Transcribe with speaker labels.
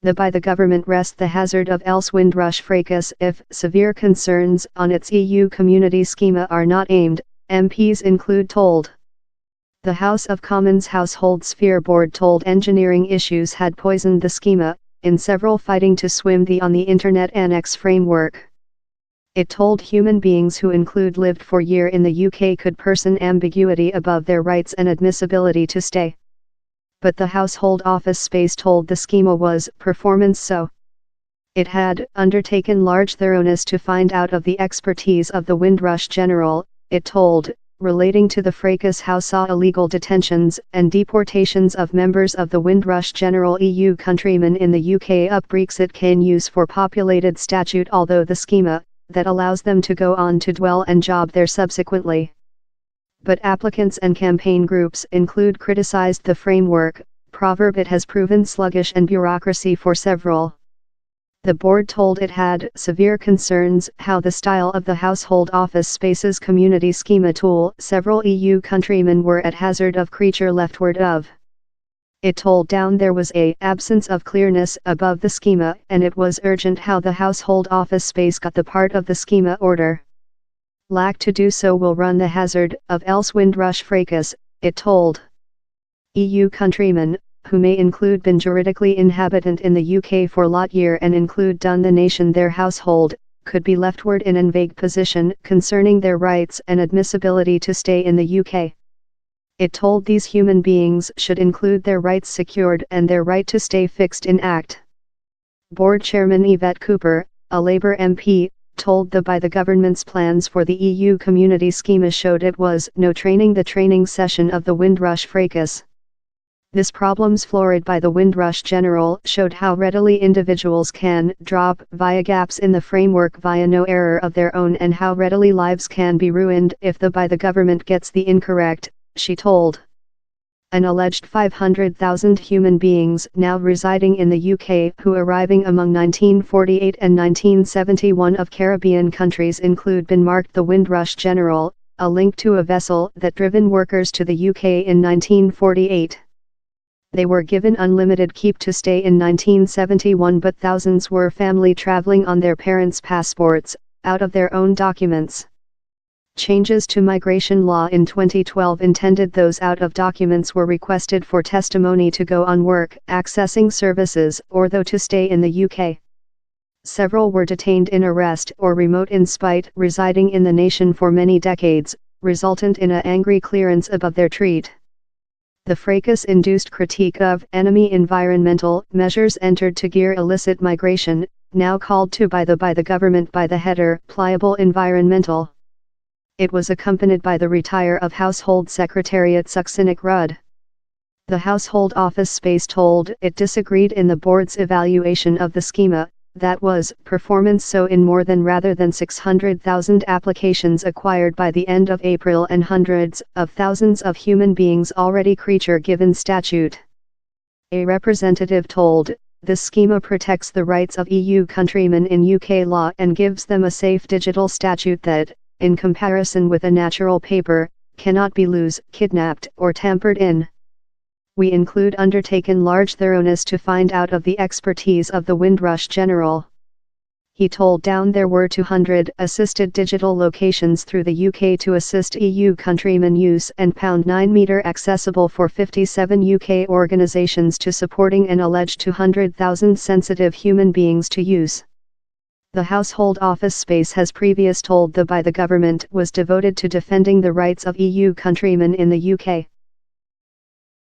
Speaker 1: By the government rests the hazard of else Windrush fracas if severe concerns on its EU community schema are not aimed, MPs include told. The House of Commons Household Sphere Board told engineering issues had poisoned the schema, in several fighting to swim on the Internet Annex framework. It told human beings who include lived for year in the UK could person ambiguity above their rights and admissibility to stay. But the household office space told the schema was performance so. It had undertaken large thoroughness to find out of the expertise of the Windrush General, it told, relating to the fracas how saw illegal detentions and deportations of members of the Windrush General EU countrymen in the UK up Brexit can use for populated statute although the schema, that allows them to go on to dwell and job there subsequently. But applicants and campaign groups include criticized the framework, proverb it has proven sluggish and bureaucracy for several. The board told it had severe concerns how the style of the household office spaces community schema tool several EU countrymen were at hazard of creature leftward of. It told down there was a absence of clearness above the schema and it was urgent how the household office space got the part of the schema order. Lack to do so will run the hazard of else Windrush fracas, it told. EU countrymen, who may include been juridically inhabitant in the UK for lot year and include done the nation their household, could be leftward in an vague position concerning their rights and admissibility to stay in the UK. It told these human beings should include their rights secured and their right to stay fixed in Act. Board Chairman Yvette Cooper, a Labour MP, told by the government's plans for the EU community schema showed it was no training the training session of the Windrush fracas. This problems florid by the Windrush General showed how readily individuals can drop via gaps in the framework via no error of their own and how readily lives can be ruined if by the government gets the incorrect, she told. An alleged 500,000 human beings now residing in the UK who arriving among 1948 and 1971 of Caribbean countries include been marked the Windrush General, a link to a vessel that driven workers to the UK in 1948. They were given unlimited keep to stay in 1971 but thousands were family travelling on their parents' passports, out of their own documents. Changes to migration law in 2012 intended those out of documents were requested for testimony to go on work, accessing services, or though to stay in the UK. Several were detained in arrest or remote in spite residing in the nation for many decades, resultant in a angry clearance above their treat. The fracas induced critique of enemy environmental measures entered to gear illicit migration, now called to by the government by the header pliable environmental. It was accompanied by the retire of Household Secretariat Succinnick Rudd. The household office space told it disagreed in the board's evaluation of the schema, that was performance so in more than rather than 600,000 applications acquired by the end of April and hundreds of thousands of human beings already creature given statute. A representative told, this schema protects the rights of EU countrymen in UK law and gives them a safe digital statute that, in comparison with a natural paper, cannot be loose, kidnapped, or tampered in. We include undertaken large thoroughness to find out of the expertise of the Windrush General. He told down there were 200 assisted digital locations through the UK to assist EU countrymen use and £9 meter accessible for 57 UK organisations to supporting an alleged 200,000 sensitive human beings to use. The household office space has previous told by the government was devoted to defending the rights of EU countrymen in the UK.